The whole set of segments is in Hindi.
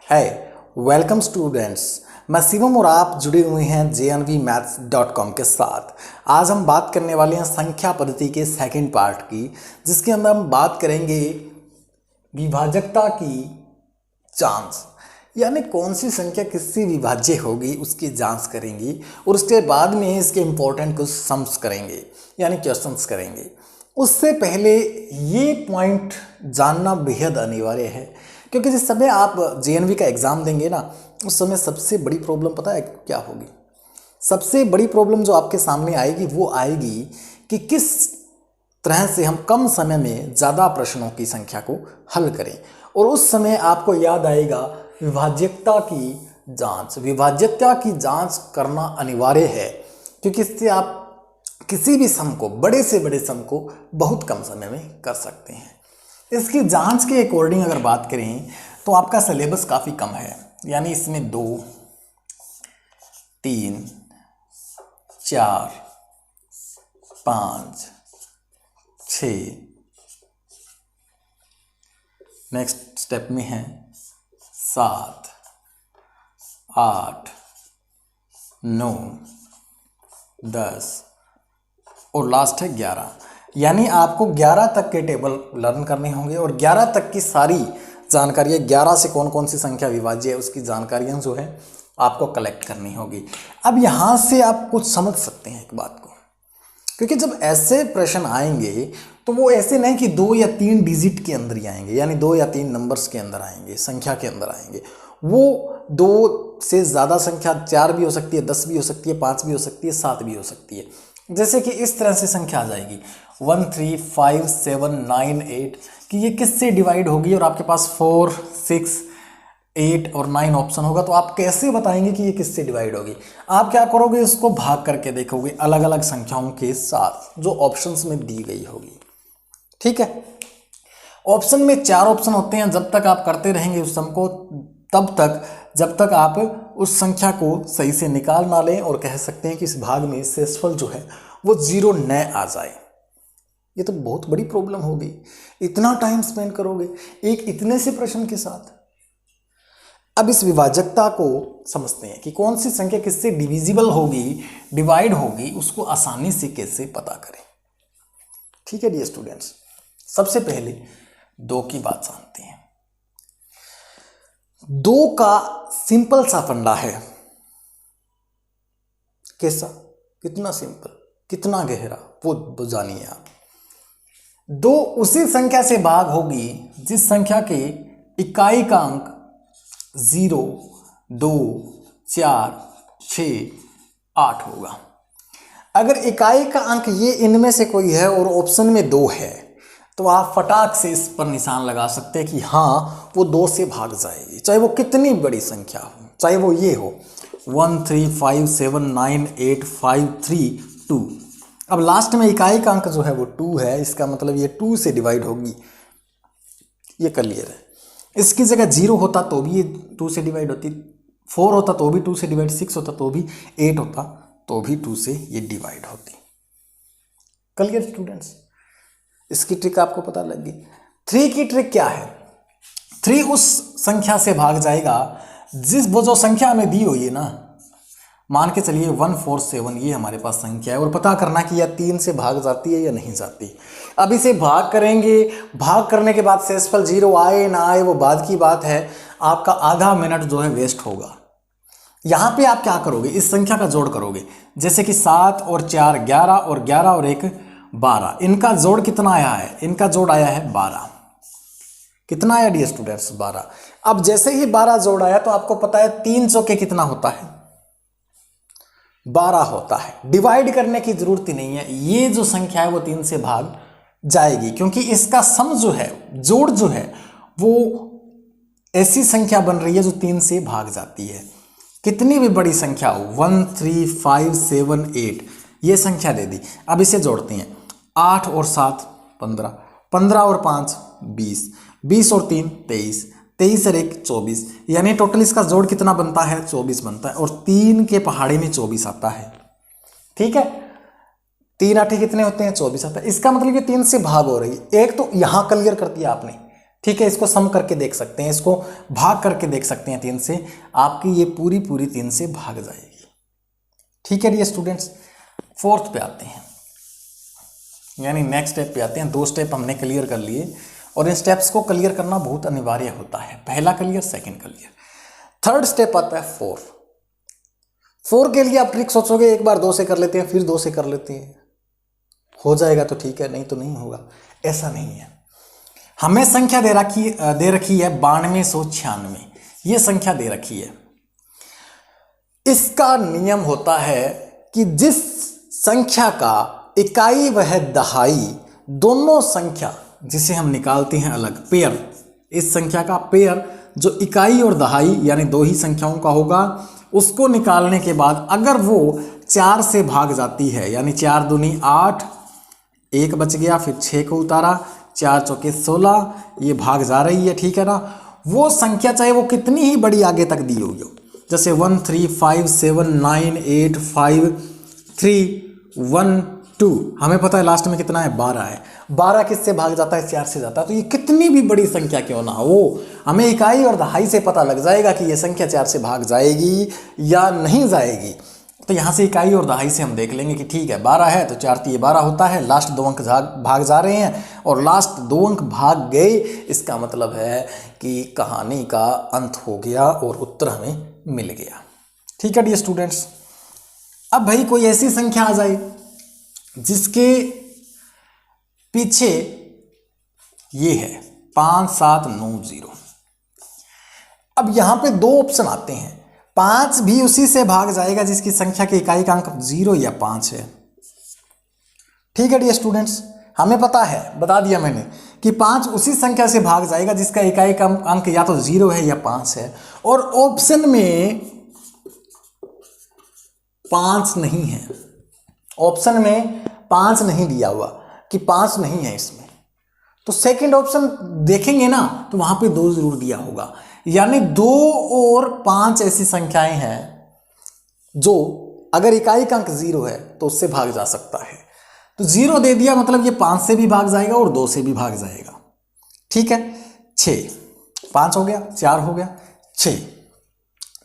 है वेलकम स्टूडेंट्स, मैं शिवम और आप जुड़े हुए हैं JNVmaths.com के साथ। आज हम बात करने वाले हैं संख्या पद्धति के सेकंड पार्ट की, जिसके अंदर हम बात करेंगे विभाजकता की जांच, यानी कौन सी संख्या किससे विभाज्य होगी उसकी जांच करेंगी और उसके बाद में इसके इम्पोर्टेंट कुछ सम्स करेंगे यानी क्वेश्चंस करेंगे। उससे पहले ये पॉइंट जानना बेहद अनिवार्य है, क्योंकि जिस समय आप JNV का एग्ज़ाम देंगे ना, उस समय सबसे बड़ी प्रॉब्लम पता है क्या होगी? सबसे बड़ी प्रॉब्लम जो आपके सामने आएगी वो आएगी कि किस तरह से हम कम समय में ज़्यादा प्रश्नों की संख्या को हल करें। और उस समय आपको याद आएगा विभाज्यता की जांच। विभाज्यता की जांच करना अनिवार्य है, क्योंकि इससे आप किसी भी सम को, बड़े से बड़े सम को बहुत कम समय में कर सकते हैं। इसकी जांच के अकॉर्डिंग अगर बात करें तो आपका सिलेबस काफ़ी कम है, यानी इसमें 2, 3, 4, 5, 6, नेक्स्ट स्टेप में है 7, 8, 9, 10 और लास्ट है 11। यानी आपको 11 तक के टेबल लर्न करने होंगे और 11 तक की सारी जानकारियाँ, 11 से कौन कौन सी संख्या विभाज्य है उसकी जानकारियाँ जो है आपको कलेक्ट करनी होगी। अब यहाँ से आप कुछ समझ सकते हैं एक बात को, क्योंकि जब ऐसे प्रश्न आएंगे तो वो ऐसे नहीं कि 2 या 3 डिजिट के अंदर ही आएंगे, यानी 2 या 3 नंबर्स के अंदर आएंगे, संख्या के अंदर आएंगे। वो 2 से ज़्यादा संख्या 4 भी हो सकती है, 10 भी हो सकती है, 5 भी हो सकती है, 7 भी हो सकती है। जैसे कि इस तरह से संख्या आ जाएगी 1 3 5 7 9 8 कि ये किससे डिवाइड होगी, और आपके पास 4 6 8 और 9 ऑप्शन होगा, तो आप कैसे बताएंगे कि ये किससे डिवाइड होगी? आप क्या करोगे, इसको भाग करके देखोगे अलग अलग संख्याओं के साथ जो ऑप्शंस में दी गई होगी। ठीक है, ऑप्शन में 4 ऑप्शन होते हैं। जब तक आप करते रहेंगे उस सम को, तब तक जब तक आप उस संख्या को सही से निकाल ना लें और कह सकते हैं कि इस भाग में शेषफल जो है वो 0 न आ जाए। ये तो बहुत बड़ी प्रॉब्लम होगी। इतना टाइम स्पेंड करोगे एक इतने से प्रश्न के साथ। अब इस विभाजकता को समझते हैं कि कौन सी संख्या किससे डिविजिबल होगी, डिवाइड होगी, उसको आसानी से कैसे पता करें। ठीक है डियर स्टूडेंट्स, सबसे पहले 2 की बात जानते हैं। 2 का सिंपल सा फंडा है। कैसा? कितना सिंपल, कितना गहरा, वो जानिए आप। 2 उसी संख्या से भाग होगी जिस संख्या के इकाई का अंक 0, 2, 4, 6, 8 होगा। अगर इकाई का अंक ये इनमें से कोई है और ऑप्शन में 2 है, तो आप फटाक से इस पर निशान लगा सकते हैं कि हाँ वो 2 से भाग जाएगी, चाहे वो कितनी बड़ी संख्या हो, चाहे वो ये हो 1 3 5 7 9 8 5 3 2। अब लास्ट में इकाई का अंक जो है वो 2 है, इसका मतलब ये 2 से डिवाइड होगी, ये क्लियर है। इसकी जगह 0 होता तो भी ये 2 से डिवाइड होती, 4 होता तो भी 2 से डिवाइड, 6 होता तो भी, 8 होता तो भी 2 से ये डिवाइड होती। क्लियर स्टूडेंट्स, इसकी ट्रिक आपको पता लग गई। 3 की ट्रिक क्या है? 3 उस संख्या से भाग जाएगा जिस वो जो संख्या हमें दी हुई है ना, मान के चलिए 147 ये हमारे पास संख्या है, और पता करना कि यह 3 से भाग जाती है या नहीं जाती। अब इसे भाग करेंगे, भाग करने के बाद शेषफल 0 आए ना आए वो बाद की बात है। आपका आधा मिनट जो है वेस्ट होगा। यहाँ पे आप क्या करोगे, इस संख्या का जोड़ करोगे। जैसे कि 7 और 4 11 और 11 और 1 12, इनका जोड़ कितना आया है? इनका जोड़ आया है 12। कितना आया डियर स्टूडेंट्स? 12। अब जैसे ही 12 जोड़ आया तो आपको पता है 3 चौके कितना होता है? 12 होता है। डिवाइड करने की जरूरत ही नहीं है, ये जो संख्या है वो 3 से भाग जाएगी, क्योंकि इसका सम जो है, जोड़ जो है, वो ऐसी संख्या बन रही है जो 3 से भाग जाती है। कितनी भी बड़ी संख्या हो, 1 3 5 7 8 ये संख्या दे दी। अब इसे जोड़ते हैं, 8 और 7 15, 15 और 5 20, 20 और 3 23, 23 और 1 24, यानी टोटल इसका जोड़ कितना बनता है? 24 बनता है, और 3 के पहाड़े में 24 आता है। ठीक है, 3 8 कितने होते हैं? 24 आता है। इसका मतलब ये 3 से भाग हो रही है। एक तो यहां क्लियर कर दिया आपने, ठीक है, इसको सम करके देख सकते हैं, इसको भाग करके देख सकते हैं 3 से, आपकी ये पूरी 3 से भाग जाएगी। ठीक है डियर स्टूडेंट्स, फोर्थ पे आते हैं, यानी नेक्स्ट स्टेप पे आते हैं। 2 स्टेप हमने क्लियर कर लिए और इन स्टेप्स को क्लियर करना बहुत अनिवार्य होता है। पहला clear, second clear. Third step आता है 4। 4 के लिए आप ट्रिक सोचोगे, एक बार 2 से कर लेते हैं, फिर 2 से कर लेते हैं, हो जाएगा तो ठीक है, नहीं तो नहीं होगा। ऐसा नहीं है, हमें संख्या दे रखी है 9296, ये संख्या दे रखी है। इसका नियम होता है कि जिस संख्या का इकाई वह दहाई, दोनों संख्या जिसे हम निकालते हैं अलग, पेयर, इस संख्या का पेयर जो इकाई और दहाई यानी 2 ही संख्याओं का होगा, उसको निकालने के बाद अगर वो 4 से भाग जाती है, यानी 4 दूनी 8, 1 बच गया, फिर 6 को उतारा, 4 चौके 16, ये भाग जा रही है, ठीक है ना। वो संख्या चाहे वो कितनी ही बड़ी आगे तक दी हुई हो, जैसे 1 3 5 7 9 8 5 3 1 2, हमें पता है लास्ट में कितना है, 12 है। 12 किससे भाग जाता है, 4 से जाता है। तो ये कितनी भी बड़ी संख्या क्यों ना हो, हमें इकाई और दहाई से पता लग जाएगा कि ये संख्या 4 से भाग जाएगी या नहीं जाएगी। तो यहाँ से इकाई और दहाई से हम देख लेंगे कि ठीक है 12 है तो 4 3 12 होता है, लास्ट 2 अंक भाग जा रहे हैं और लास्ट 2 अंक भाग गए, इसका मतलब है कि कहानी का अंत हो गया और उत्तर हमें मिल गया। ठीक है डियर स्टूडेंट्स, अब भाई कोई ऐसी संख्या आ जाए जिसके पीछे ये है 5790। अब यहां पे 2 ऑप्शन आते हैं, 5 भी उसी से भाग जाएगा जिसकी संख्या के इकाई का अंक 0 या 5 है। ठीक है डियर स्टूडेंट्स, हमें पता है, बता दिया मैंने कि 5 उसी संख्या से भाग जाएगा जिसका इकाई का अंक या तो 0 है या 5 है, और ऑप्शन में 5 नहीं है, ऑप्शन में 5 नहीं दिया हुआ कि 5 नहीं है इसमें। तो सेकंड ऑप्शन देखेंगे ना तो वहां पे 2 जरूर दिया होगा, यानी 2 और 5 ऐसी संख्याएं हैं जो अगर इकाई का अंक 0 है तो उससे भाग जा सकता है। तो 0 दे दिया मतलब ये 5 से भी भाग जाएगा और 2 से भी भाग जाएगा। ठीक है, 6, 5 हो गया, 4 हो गया,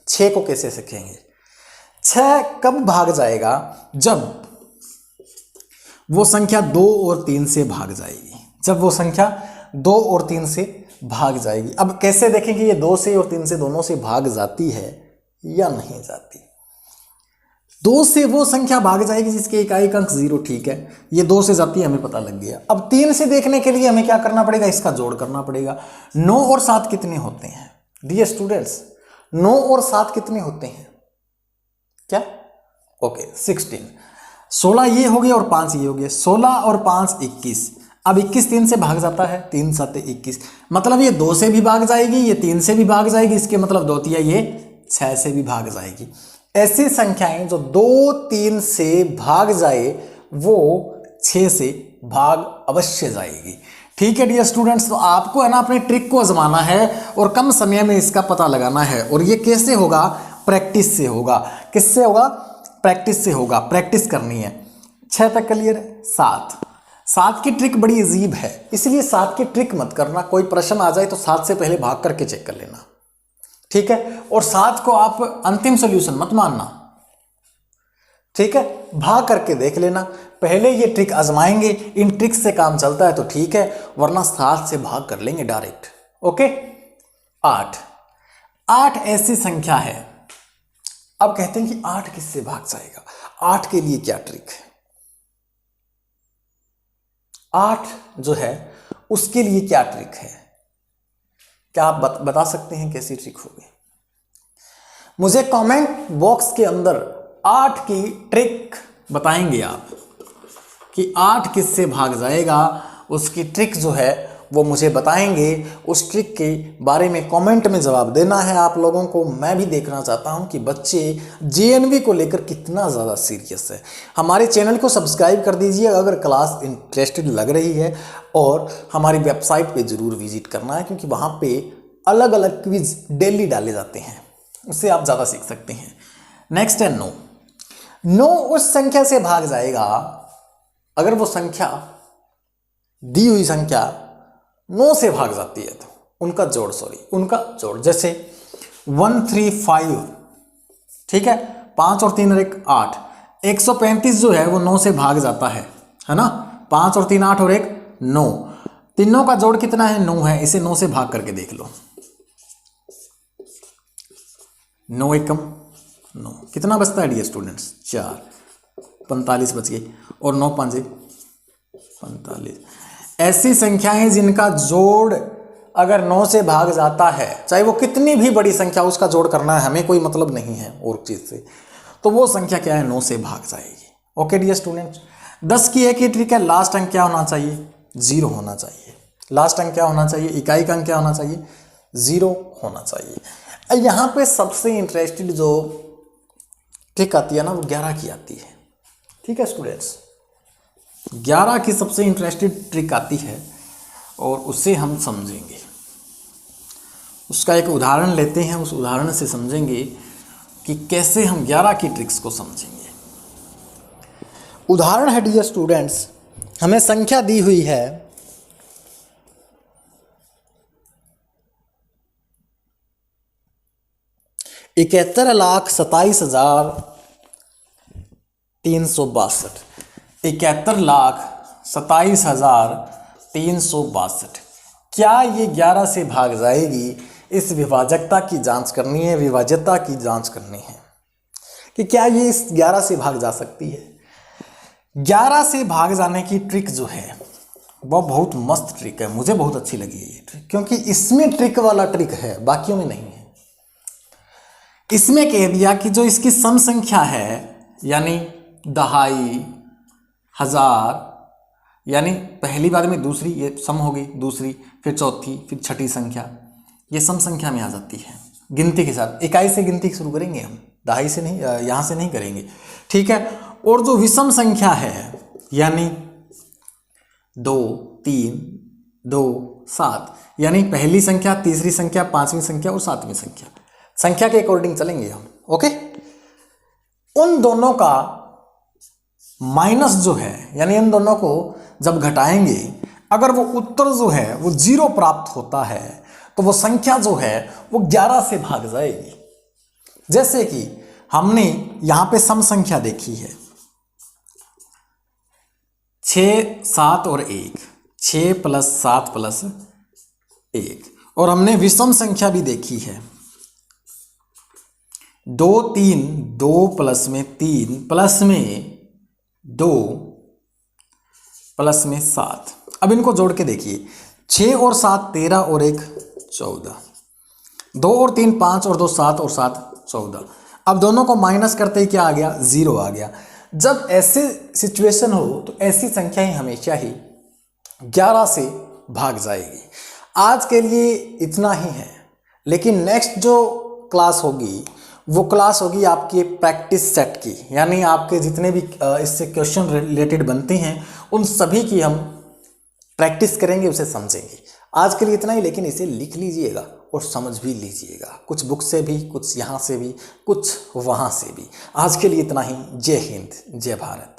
6 को कैसे सीखेंगे? 6 कब भाग जाएगा? जब वो संख्या 2 और 3 से भाग जाएगी, जब वो संख्या 2 और 3 से भाग जाएगी। अब कैसे देखें कि ये 2 से और 3 से दोनों से भाग जाती है या नहीं जाती? 2 से वो संख्या भाग जाएगी जिसके इकाई का अंक 0, ठीक है, ये 2 से जाती है, हमें पता लग गया। अब 3 से देखने के लिए हमें क्या करना पड़ेगा? इसका जोड़ करना पड़ेगा। 9 और 7 कितने होते हैं डियर स्टूडेंट्स? 9 और 7 कितने होते हैं? क्या? ओके, 16। 16 ये हो गया और 5 ये हो गया, 16 और 5 21। अब 21 3 से भाग जाता है, 3 7 21, मतलब ये 2 से भी भाग जाएगी, ये 3 से भी भाग जाएगी, इसके मतलब 2 तिया ये 6 से भी भाग जाएगी। ऐसी संख्याएं जो 2 3 से भाग जाए वो 6 से भाग अवश्य जाएगी। ठीक है डियर स्टूडेंट्स, तो आपको है ना अपने ट्रिक को आजमाना है और कम समय में इसका पता लगाना है। और ये कैसे होगा? प्रैक्टिस से होगा। किससे होगा? प्रैक्टिस से होगा, प्रैक्टिस करनी है। 6 तक क्लियर है। 7 की ट्रिक बड़ी अजीब है, इसलिए 7 की ट्रिक मत करना। कोई प्रश्न आ जाए तो 7 से पहले भाग करके चेक कर लेना, ठीक है। और 7 को आप अंतिम सॉल्यूशन मत मानना, ठीक है, भाग करके देख लेना। पहले ये ट्रिक आजमाएंगे, इन ट्रिक से काम चलता है तो ठीक है, वरना 7 से भाग कर लेंगे डायरेक्ट। ओके। 8 ऐसी संख्या है। अब कहते हैं कि 8 किससे भाग जाएगा? 8 के लिए क्या ट्रिक है? 8 जो है उसके लिए क्या ट्रिक है? क्या आप बता सकते हैं कैसी ट्रिक होगी? मुझे कमेंट बॉक्स के अंदर 8 की ट्रिक बताएंगे आप कि 8 किससे भाग जाएगा, उसकी ट्रिक जो है वो मुझे बताएंगे। उस ट्रिक के बारे में कमेंट में जवाब देना है आप लोगों को। मैं भी देखना चाहता हूं कि बच्चे जेएनवी को लेकर कितना ज़्यादा सीरियस है। हमारे चैनल को सब्सक्राइब कर दीजिए अगर क्लास इंटरेस्टेड लग रही है, और हमारी वेबसाइट पे ज़रूर विजिट करना है क्योंकि वहाँ पे अलग अलग क्विज डेली डाले जाते हैं, उससे आप ज़्यादा सीख सकते हैं। नेक्स्ट है 9। 9 उस संख्या से भाग जाएगा अगर वो संख्या दी हुई संख्या 9 से भाग जाती है तो उनका जोड़। जैसे 135, ठीक है, 5 और 3 और 1 8। 135 जो है वो 9 से भाग जाता है ना। 5 और 3 8 और 1 9, तीनों का जोड़ कितना है? 9 है। इसे 9 से भाग करके देख लो। 9 एकम 9, कितना बचता है डियर स्टूडेंट्स? 4, 45 बच गए, और 9 5 45। ऐसी संख्याएं जिनका जोड़ अगर 9 से भाग जाता है, चाहे वो कितनी भी बड़ी संख्या, उसका जोड़ करना है, हमें कोई मतलब नहीं है और चीज से, तो वो संख्या क्या है? 9 से भाग जाएगी। ओके डियर स्टूडेंट्स, 10 की एक ही ट्रिक है, लास्ट अंक क्या होना चाहिए? 0 होना चाहिए। लास्ट अंक क्या होना चाहिए? इकाई का अंक क्या होना चाहिए? 0 होना चाहिए। यहाँ पे सबसे इंटरेस्टेड जो ट्रिक आती है ना, वो 11 की आती है। ठीक है स्टूडेंट्स, 11 की सबसे इंटरेस्टेड ट्रिक आती है और उसे हम समझेंगे। उसका एक उदाहरण लेते हैं, उस उदाहरण से समझेंगे कि कैसे हम 11 की ट्रिक्स को समझेंगे। उदाहरण है डियर स्टूडेंट्स, हमें संख्या दी हुई है 71,27,362। 71,27,362। क्या ये 11 से भाग जाएगी? इस विभाजकता की जांच करनी है, विभाज्यता की जांच करनी है कि क्या ये इस 11 से भाग जा सकती है। 11 से भाग जाने की ट्रिक जो है वह बहुत मस्त ट्रिक है, मुझे बहुत अच्छी लगी है ये ट्रिक, क्योंकि इसमें ट्रिक वाला ट्रिक है, बाकियों में नहीं है। इसमें कह दिया कि जो इसकी सम संख्या है, यानी दहाई, हजार, यानी पहली बार में दूसरी, ये सम होगी, दूसरी, फिर चौथी, फिर छठी संख्या, ये सम संख्या में आ जाती है गिनती के साथ। इकाई से गिनती शुरू करेंगे हम, दहाई से नहीं, यहाँ से नहीं करेंगे, ठीक है। और जो विषम संख्या है, यानी 2 3 2 7, यानी पहली संख्या, तीसरी संख्या, पांचवी संख्या और सातवीं संख्या, संख्या के अकॉर्डिंग चलेंगे हम। ओके, उन दोनों का माइनस जो है, यानी इन दोनों को जब घटाएंगे, अगर वो उत्तर जो है वो 0 प्राप्त होता है, तो वो संख्या जो है वो 11 से भाग जाएगी। जैसे कि हमने यहां पे सम संख्या देखी है 6 7 और 1, 6 + 7 + 1, और हमने विषम संख्या भी देखी है 2 3, 2 + में 3 + में 2 + में 7। अब इनको जोड़ के देखिए, 6 और 7 13 और 1 14, 2 और 3 5 और 2 7 और 7 14। अब दोनों को माइनस करते ही क्या आ गया? 0 आ गया। जब ऐसे सिचुएशन हो तो ऐसी संख्याएं हमेशा ही 11 से भाग जाएगी। आज के लिए इतना ही है, लेकिन नेक्स्ट जो क्लास होगी वो क्लास होगी आपकी प्रैक्टिस सेट की, यानी आपके जितने भी इससे क्वेश्चन रिलेटेड बनते हैं उन सभी की हम प्रैक्टिस करेंगे, उसे समझेंगे। आज के लिए इतना ही, लेकिन इसे लिख लीजिएगा और समझ भी लीजिएगा, कुछ बुक से भी, कुछ यहाँ से भी, कुछ वहाँ से भी। आज के लिए इतना ही। जय हिंद, जय भारत।